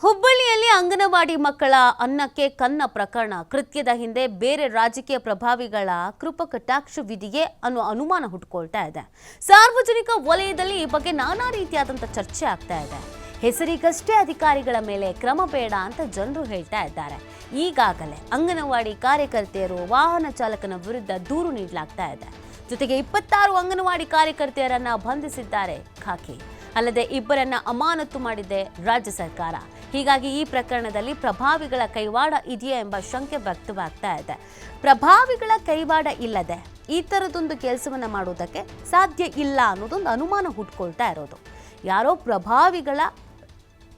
ಹುಬ್ಬಳ್ಳಿಯಲ್ಲಿ ಅಂಗನವಾಡಿ ಮಕ್ಕಳ ಅನ್ನಕ್ಕೆ ಕನ್ನ ಪ್ರಕರಣ ಕೃತ್ಯದ ಹಿಂದೆ ಬೇರೆ ರಾಜಕೀಯ ಪ್ರಭಾವಿಗಳ ಕೃಪಕಟಾಕ್ಷವಿದೆಯೇ ಅನ್ನೋ ಅನುಮಾನ ಹುಟ್ಟುಕೊಳ್ತಾ ಇದೆ. ಸಾರ್ವಜನಿಕ ವಲಯದಲ್ಲಿ ಈ ಬಗ್ಗೆ ನಾನಾ ರೀತಿಯಾದಂಥ ಚರ್ಚೆ ಆಗ್ತಾ ಇದೆ. ಹೆಸರಿಗಷ್ಟೇ ಅಧಿಕಾರಿಗಳ ಮೇಲೆ ಕ್ರಮ ಬೇಡ ಅಂತ ಜನರು ಹೇಳ್ತಾ ಇದ್ದಾರೆ. ಈಗಾಗಲೇ ಅಂಗನವಾಡಿ ಕಾರ್ಯಕರ್ತೆಯರು ವಾಹನ ಚಾಲಕನ ವಿರುದ್ಧ ದೂರು ನೀಡಲಾಗ್ತಾ ಇದೆ. ಜೊತೆಗೆ 26 ಅಂಗನವಾಡಿ ಕಾರ್ಯಕರ್ತೆಯರನ್ನ ಬಂಧಿಸಿದ್ದಾರೆ ಖಾಕಿ. ಅಲ್ಲದೆ ಇಬ್ಬರನ್ನ ಅಮಾನತು ಮಾಡಿದೆ ರಾಜ್ಯ ಸರ್ಕಾರ. ಹೀಗಾಗಿ ಈ ಪ್ರಕರಣದಲ್ಲಿ ಪ್ರಭಾವಿಗಳ ಕೈವಾಡ ಇದೆಯಾ ಎಂಬ ಶಂಕೆ ವ್ಯಕ್ತವಾಗ್ತಾ ಇದೆ. ಪ್ರಭಾವಿಗಳ ಕೈವಾಡ ಇಲ್ಲದೆ ಈ ಥರದೊಂದು ಕೆಲಸವನ್ನ ಮಾಡೋದಕ್ಕೆ ಸಾಧ್ಯ ಇಲ್ಲ ಅನ್ನೋದೊಂದು ಅನುಮಾನ ಹುಟ್ಕೊಳ್ತಾ ಇರೋದು. ಯಾರೋ ಪ್ರಭಾವಿಗಳ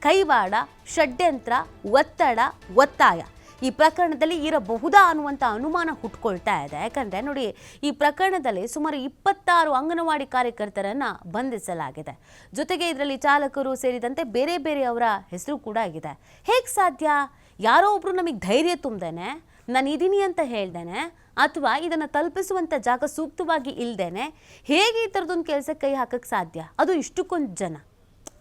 ಕೈವಾಡ, ಷಡ್ಯಂತ್ರ, ಒತ್ತಡ, ಒತ್ತಾಯ ಈ ಪ್ರಕರಣದಲ್ಲಿ ಇರಬಹುದಾ ಅನ್ನುವಂಥ ಅನುಮಾನ ಹುಟ್ಕೊಳ್ತಾ ಇದೆ. ಯಾಕಂದರೆ ನೋಡಿ, ಈ ಪ್ರಕರಣದಲ್ಲಿ ಸುಮಾರು 26 ಅಂಗನವಾಡಿ ಕಾರ್ಯಕರ್ತರನ್ನು ಬಂಧಿಸಲಾಗಿದೆ. ಜೊತೆಗೆ ಇದರಲ್ಲಿ ಚಾಲಕರು ಸೇರಿದಂತೆ ಬೇರೆ ಬೇರೆಯವರ ಹೆಸರು ಕೂಡ ಆಗಿದೆ. ಹೇಗೆ ಸಾಧ್ಯ? ಯಾರೋ ಒಬ್ಬರು ನಮಗೆ ಧೈರ್ಯ ತುಂಬ್ದೇನೆ, ನಾನು ಇದೀನಿ ಅಂತ ಹೇಳ್ದೇನೆ, ಅಥವಾ ಇದನ್ನು ತಲುಪಿಸುವಂಥ ಜಾಗ ಸೂಕ್ತವಾಗಿ ಇಲ್ಲದೇನೆ ಹೇಗೆ ಈ ಥರದೊಂದು ಕೆಲಸಕ್ಕೆ ಕೈ ಹಾಕಕ್ಕೆ ಸಾಧ್ಯ? ಅದು ಇಷ್ಟಕ್ಕೊಂದು ಜನ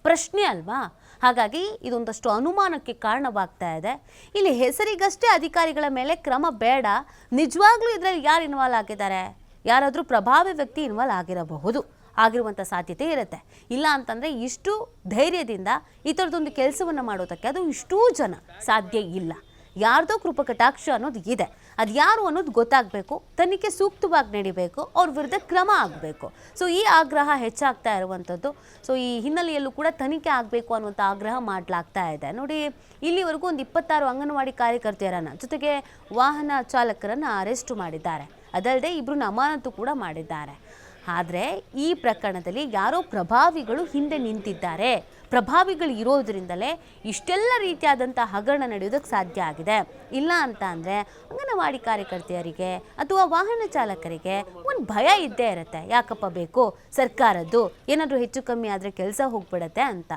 ಪ್ರಶ್ನೆ ಅಲ್ವಾ? ಹಾಗಾಗಿ ಇದೊಂದಷ್ಟು ಅನುಮಾನಕ್ಕೆ ಕಾರಣವಾಗ್ತಾ ಇದೆ. ಇಲ್ಲಿ ಹೆಸರಿಗಷ್ಟೇ ಅಧಿಕಾರಿಗಳ ಮೇಲೆ ಕ್ರಮ ಬೇಡ, ನಿಜವಾಗ್ಲೂ ಇದರಲ್ಲಿ ಯಾರು ಇನ್ವಾಲ್ವ್ ಆಗಿದ್ದಾರೆ? ಯಾರಾದರೂ ಪ್ರಭಾವಿ ವ್ಯಕ್ತಿ ಇನ್ವಾಲ್ವ್ ಆಗಿರುವಂಥ ಸಾಧ್ಯತೆ ಇರುತ್ತೆ. ಇಲ್ಲ ಅಂತಂದರೆ ಇಷ್ಟು ಧೈರ್ಯದಿಂದ ಈ ಥರದೊಂದು ಕೆಲಸವನ್ನು ಮಾಡೋದಕ್ಕೆ ಅದು ಇಷ್ಟೂ ಜನ ಸಾಧ್ಯ ಇಲ್ಲ. ಯಾರ್ದೋ ಕೃಪಕಟಾಕ್ಷ ಅನ್ನೋದು ಇದೆ. ಅದು ಯಾರು ಅನ್ನೋದು ಗೊತ್ತಾಗಬೇಕು, ತನಿಖೆ ಸೂಕ್ತವಾಗಿ ನಡಿಬೇಕು, ಅವ್ರ ವಿರುದ್ಧ ಕ್ರಮ ಆಗಬೇಕು. ಸೊ ಈ ಆಗ್ರಹ ಹೆಚ್ಚಾಗ್ತಾ ಇರುವಂಥದ್ದು. ಸೊ ಈ ಹಿನ್ನೆಲೆಯಲ್ಲೂ ಕೂಡ ತನಿಖೆ ಆಗಬೇಕು ಅನ್ನುವಂಥ ಆಗ್ರಹ ಮಾಡಲಾಗ್ತಾ ಇದೆ. ನೋಡಿ, ಇಲ್ಲಿವರೆಗೂ ಒಂದು 26 ಅಂಗನವಾಡಿ ಕಾರ್ಯಕರ್ತೆಯರನ್ನು ಜೊತೆಗೆ ವಾಹನ ಚಾಲಕರನ್ನು ಅರೆಸ್ಟು ಮಾಡಿದ್ದಾರೆ. ಅದಲ್ಲದೆ ಇಬ್ಬರನ್ನ ಅಮಾನತು ಕೂಡ ಮಾಡಿದ್ದಾರೆ. ಆದರೆ ಈ ಪ್ರಕರಣದಲ್ಲಿ ಯಾರೋ ಪ್ರಭಾವಿಗಳು ಹಿಂದೆ ನಿಂತಿದ್ದಾರೆ. ಪ್ರಭಾವಿಗಳು ಇರೋದ್ರಿಂದಲೇ ಇಷ್ಟೆಲ್ಲ ರೀತಿಯಾದಂಥ ಹಗರಣ ನಡೆಯೋದಕ್ಕೆ ಸಾಧ್ಯ ಆಗಿದೆ. ಇಲ್ಲ ಅಂತ ಅಂದರೆ ಅಂಗನವಾಡಿ ಕಾರ್ಯಕರ್ತೆಯರಿಗೆ ಅಥವಾ ವಾಹನ ಚಾಲಕರಿಗೆ ಒಂದು ಭಯ ಇದ್ದೇ ಇರುತ್ತೆ. ಯಾಕಪ್ಪ ಬೇಕು ಸರ್ಕಾರದ್ದು, ಏನಾದರೂ ಹೆಚ್ಚು ಕಮ್ಮಿ ಆದರೆ ಕೆಲಸ ಹೋಗ್ಬಿಡತ್ತೆ ಅಂತ.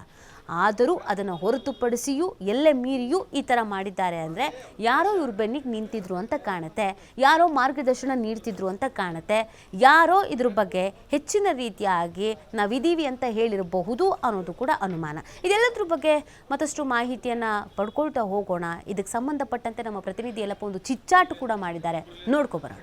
ಆದರೂ ಅದನ್ನು ಹೊರತುಪಡಿಸಿಯೂ ಎಲ್ಲೇ ಮೀರಿಯೂ ಈ ಥರ ಮಾಡಿದ್ದಾರೆ ಅಂದರೆ ಯಾರೋ ಇವ್ರ ಬೆನ್ನಿಗೆ ನಿಂತಿದ್ರು ಅಂತ ಕಾಣುತ್ತೆ, ಯಾರೋ ಮಾರ್ಗದರ್ಶನ ನೀಡ್ತಿದ್ರು ಅಂತ ಕಾಣುತ್ತೆ, ಯಾರೋ ಇದ್ರ ಬಗ್ಗೆ ಹೆಚ್ಚಿನ ರೀತಿಯಾಗಿ ನಾವಿದ್ದೀವಿ ಅಂತ ಹೇಳಿರಬಹುದು ಅನ್ನೋದು ಕೂಡ ಅನುಮಾನ. ಇದೆಲ್ಲದ್ರ ಬಗ್ಗೆ ಮತ್ತಷ್ಟು ಮಾಹಿತಿಯನ್ನು ಪಡ್ಕೊಳ್ತಾ ಹೋಗೋಣ. ಇದಕ್ಕೆ ಸಂಬಂಧಪಟ್ಟಂತೆ ನಮ್ಮ ಪ್ರತಿನಿಧಿ ಎಲ್ಲಪ್ಪ ಒಂದು ಚಿಚ್ಚಾಟು ಕೂಡ ಮಾಡಿದ್ದಾರೆ, ನೋಡ್ಕೊಬರೋಣ.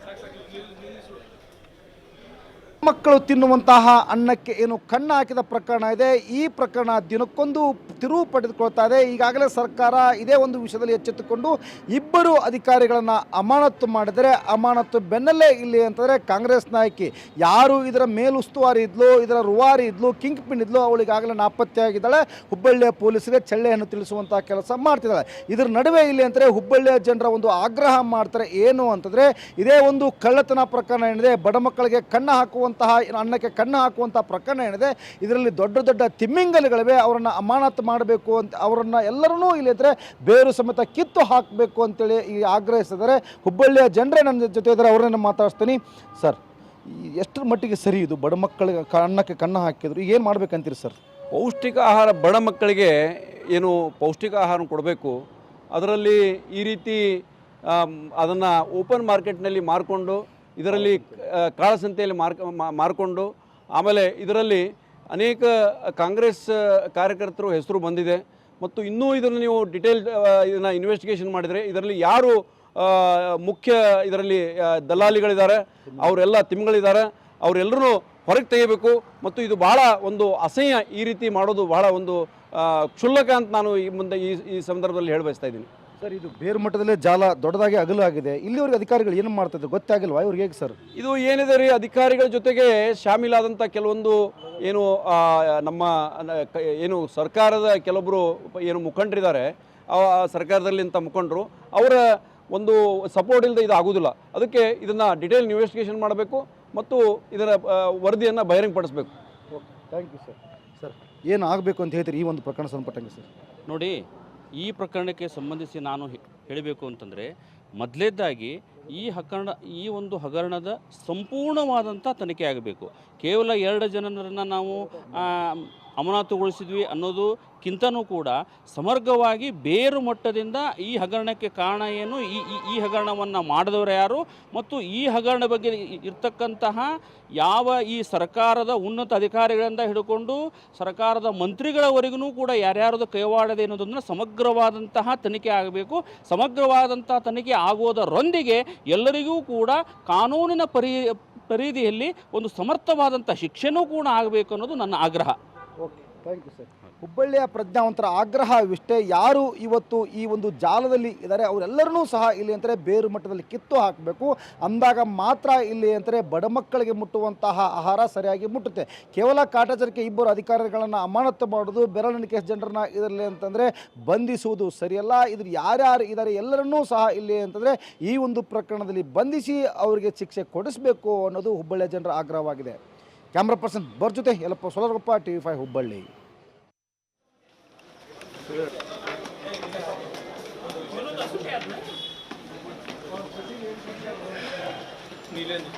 ಮಕ್ಕಳು ತಿನ್ನುವಂತಹ ಅನ್ನಕ್ಕೆ ಏನು ಕಣ್ಣು ಹಾಕಿದ ಪ್ರಕರಣ ಇದೆ. ಈ ಪ್ರಕರಣ ದಿನಕ್ಕೊಂದು ತಿರುವು ಪಡೆದುಕೊಳ್ತಾ ಇದೆ. ಈಗಾಗಲೇ ಸರ್ಕಾರ ಇದೇ ಒಂದು ವಿಷಯದಲ್ಲಿ ಎಚ್ಚೆತ್ತುಕೊಂಡು ಇಬ್ಬರು ಅಧಿಕಾರಿಗಳನ್ನು ಅಮಾನತು ಮಾಡಿದರೆ, ಅಮಾನತು ಬೆನ್ನಲ್ಲೇ ಇಲ್ಲಿ ಅಂತಂದರೆ ಕಾಂಗ್ರೆಸ್ ನಾಯಕಿ ಯಾರು ಇದರ ಮೇಲುಸ್ತುವಾರಿ ಇದ್ಲು, ಇದರ ರೂವಾರಿ ಇದ್ಲು, ಕಿಂಗ್ ಪಿನ್ ಇದ್ಲು, ಅವಳಿಗಾಗಲೇ ನಾಪತ್ತೆಯಾಗಿದ್ದಾಳೆ. ಹುಬ್ಬಳ್ಳಿಯ ಪೊಲೀಸರಿಗೆ ಚಳ್ಳೆಯನ್ನು ತಿಳಿಸುವಂಥ ಕೆಲಸ ಮಾಡ್ತಿದ್ದಾಳೆ. ಇದರ ನಡುವೆ ಇಲ್ಲಿ ಅಂದರೆ ಹುಬ್ಬಳ್ಳಿಯ ಜನರ ಒಂದು ಆಗ್ರಹ ಮಾಡ್ತಾರೆ. ಏನು ಅಂತಂದರೆ ಇದೇ ಒಂದು ಕಳ್ಳತನ ಪ್ರಕರಣ ಏನಿದೆ, ಬಡ ಮಕ್ಕಳಿಗೆ ಕಣ್ಣು ಹಾಕುವಂತಹ ಅನ್ನಕ್ಕೆ ಕಣ್ಣು ಹಾಕುವಂಥ ಪ್ರಕರಣ ಏನಿದೆ, ಇದರಲ್ಲಿ ದೊಡ್ಡ ದೊಡ್ಡ ತಿಮ್ಮಿಂಗಲುಗಳಿವೆ. ಅವರನ್ನು ಅಮಾನತು ಮಾಡಬೇಕು ಅಂತ, ಅವರನ್ನು ಎಲ್ಲರೂ ಇಲ್ಲಿ ಅಂದರೆ ಬೇರು ಸಮೇತ ಕಿತ್ತು ಹಾಕಬೇಕು ಅಂತೇಳಿ ಈ ಆಗ್ರಹಿಸಿದ್ದಾರೆ. ಹುಬ್ಬಳ್ಳಿಯ ಜನರೇ ನನ್ನ ಜೊತೆ ಇದ್ದಾರೆ, ಅವರನ್ನು ಮಾತಾಡ್ತೀನಿ. ಸರ್, ಎಷ್ಟರ ಮಟ್ಟಿಗೆ ಸರಿ ಇದು? ಬಡ ಮಕ್ಕಳಿಗೆ ಅನ್ನಕ್ಕೆ ಕಣ್ಣು ಹಾಕಿದ್ರು, ಏನು ಮಾಡ್ಬೇಕಂತೀರಿ ಸರ್? ಪೌಷ್ಟಿಕ ಆಹಾರ, ಬಡ ಮಕ್ಕಳಿಗೆ ಏನು ಪೌಷ್ಟಿಕ ಆಹಾರ ಕೊಡಬೇಕು, ಅದರಲ್ಲಿ ಈ ರೀತಿ ಅದನ್ನು ಓಪನ್ ಮಾರ್ಕೆಟ್ನಲ್ಲಿ ಮಾರಿಕೊಂಡು, ಇದರಲ್ಲಿ ಕಾಳಸಂತೆಯಲ್ಲಿ ಮಾರಿಕೊಂಡು, ಆಮೇಲೆ ಇದರಲ್ಲಿ ಅನೇಕ ಕಾಂಗ್ರೆಸ್ ಕಾರ್ಯಕರ್ತರು ಹೆಸರು ಬಂದಿದೆ. ಮತ್ತು ಇನ್ನೂ ಇದನ್ನು ನೀವು ಇದನ್ನು ಇನ್ವೆಸ್ಟಿಗೇಷನ್ ಮಾಡಿದರೆ ಇದರಲ್ಲಿ ಯಾರು ಮುಖ್ಯ ಇದರಲ್ಲಿ ದಲ್ಲಾಳಿಗಳಿದ್ದಾರೆ, ಅವರೆಲ್ಲ ತಿಮ್ಗಳಿದ್ದಾರೆ, ಅವರೆಲ್ಲರೂ ಹೊರಗೆ ತೆಗಿಬೇಕು. ಮತ್ತು ಇದು ಭಾಳ ಒಂದು ಅಸಹ್ಯ, ಈ ರೀತಿ ಮಾಡೋದು ಭಾಳ ಒಂದು ಕ್ಷುಲ್ಲಕ ಅಂತ ನಾನು ಈ ಸಂದರ್ಭದಲ್ಲಿ ಹೇಳಿ ಬಯಸ್ತಾ ಇದ್ದೀನಿ. ಸರ್, ಇದು ಬೇರು ಮಟ್ಟದಲ್ಲೇ ಜಾಲ ದೊಡ್ಡದಾಗಿ ಅಗಲು ಆಗಿದೆ. ಇಲ್ಲಿವರೆಗೆ ಅಧಿಕಾರಿಗಳು ಏನು ಮಾಡ್ತಿದ್ರು ಗೊತ್ತಾಗಿಲ್ವಾ ಇವ್ರಿಗೆ? ಹೇಗೆ ಸರ್ ಇದು ಏನಿದೆ ರೀ, ಅಧಿಕಾರಿಗಳ ಜೊತೆಗೆ ಶಾಮೀಲಾದಂಥ ಕೆಲವೊಂದು ಏನು ನಮ್ಮ ಏನು ಸರ್ಕಾರದ ಕೆಲವೊಬ್ಬರು ಏನು ಮುಖಂಡರಿದ್ದಾರೆ, ಸರ್ಕಾರದಲ್ಲಿ ಇಂಥ ಮುಖಂಡರು, ಅವರ ಒಂದು ಸಪೋರ್ಟ್ ಇಲ್ಲದೆ ಇದು ಆಗೋದಿಲ್ಲ. ಅದಕ್ಕೆ ಇದನ್ನು ಡಿಟೇಲ್ ಇನ್ವೆಸ್ಟಿಗೇಷನ್ ಮಾಡಬೇಕು ಮತ್ತು ಇದರ ವರದಿಯನ್ನು ಬಹಿರಂಗಪಡಿಸಬೇಕು. Okay, thank you sir. Sir, ಏನು ಆಗಬೇಕು ಅಂತ ಹೇಳ್ತೀರಿ ಈ ಒಂದು ಪ್ರಕರಣ ಸಂಪಟ್ಟಂಗೆ? ಸರ್ ನೋಡಿ, ಈ ಪ್ರಕರಣಕ್ಕೆ ಸಂಬಂಧಿಸಿ ನಾನು ಹೇಳಬೇಕು ಅಂತಂದರೆ, ಮೊದಲೇದಾಗಿ ಈ ಒಂದು ಹಗರಣದ ಸಂಪೂರ್ಣವಾದಂಥ ತನಿಖೆ ಆಗಬೇಕು. ಕೇವಲ 2 ಜನರನ್ನು ನಾವು ಅಮಾನತುಗೊಳಿಸಿದ್ವಿ ಅನ್ನೋದಕ್ಕಿಂತನೂ ಕೂಡ ಸಮಗ್ರವಾಗಿ ಬೇರು ಮಟ್ಟದಿಂದ ಈ ಹಗರಣಕ್ಕೆ ಕಾರಣ ಏನು, ಈ ಹಗರಣವನ್ನು ಮಾಡಿದವರು ಯಾರು, ಮತ್ತು ಈ ಹಗರಣ ಬಗ್ಗೆ ಇರ್ತಕ್ಕಂತಹ ಯಾವ ಈ ಸರ್ಕಾರದ ಉನ್ನತ ಅಧಿಕಾರಿಗಳಿಂದ ಹಿಡ್ಕೊಂಡು ಸರ್ಕಾರದ ಮಂತ್ರಿಗಳವರೆಗೂ ಕೂಡ ಯಾರ್ಯಾರದು ಕೈವಾಡದೆ ಅನ್ನೋದನ್ನು ಸಮಗ್ರವಾದಂತಹ ತನಿಖೆ ಆಗಬೇಕು. ಸಮಗ್ರವಾದಂತಹ ತನಿಖೆ ಆಗೋದರೊಂದಿಗೆ ಎಲ್ಲರಿಗೂ ಕೂಡ ಕಾನೂನಿನ ಪರಿಧಿಯಲ್ಲಿ ಒಂದು ಸಮರ್ಥವಾದಂಥ ಶಿಕ್ಷೆನೂ ಕೂಡ ಆಗಬೇಕು ಅನ್ನೋದು ನನ್ನ ಆಗ್ರಹ. Okay, thank you sir. ಹುಬ್ಬಳ್ಳಿಯ ಪ್ರಜ್ಞಾವಂತರ ಆಗ್ರಹವಿಷ್ಟೇ, ಯಾರು ಇವತ್ತು ಈ ಒಂದು ಜಾಲದಲ್ಲಿ ಇದ್ದಾರೆ ಅವರೆಲ್ಲರೂ ಸಹ ಇಲ್ಲಿ ಅಂತಾರೆ ಬೇರು ಮಟ್ಟದಲ್ಲಿ ಕಿತ್ತು ಹಾಕಬೇಕು. ಅಂದಾಗ ಮಾತ್ರ ಇಲ್ಲಿ ಅಂತಾರೆ ಬಡ ಮಕ್ಕಳಿಗೆ ಮುಟ್ಟುವಂತಹ ಆಹಾರ ಸರಿಯಾಗಿ ಮುಟ್ಟುತ್ತೆ. ಕೇವಲ ಕಾಟಾಚಾರಕ್ಕೆ ಇಬ್ಬರು ಅಧಿಕಾರಿಗಳನ್ನು ಅಮಾನತು ಮಾಡೋದು, ಬೆರಳೆಣಿಕೆ ಜನರನ್ನ ಇದರಲ್ಲಿ ಅಂತಂದರೆ ಬಂಧಿಸುವುದು ಸರಿಯಲ್ಲ. ಇದ್ರ ಯಾರ್ಯಾರು ಇದ್ದಾರೆ ಎಲ್ಲರನ್ನೂ ಸಹ ಇಲ್ಲಿ ಅಂತಂದರೆ ಈ ಒಂದು ಪ್ರಕರಣದಲ್ಲಿ ಬಂಧಿಸಿ ಅವರಿಗೆ ಶಿಕ್ಷೆ ಕೊಡಿಸಬೇಕು ಅನ್ನೋದು ಹುಬ್ಬಳ್ಳಿಯ ಜನರ ಆಗ್ರಹವಾಗಿದೆ. ಕ್ಯಾಮ್ರಾ ಪರ್ಸನ್ ಬರ್ ಜೊತೆ ಯಲ್ಲಪ್ಪ ಸೋಲರಗೊಪ್ಪ, TV5 ಹುಬ್ಬಳ್ಳಿ. ನೀಲೇಂದ್ರ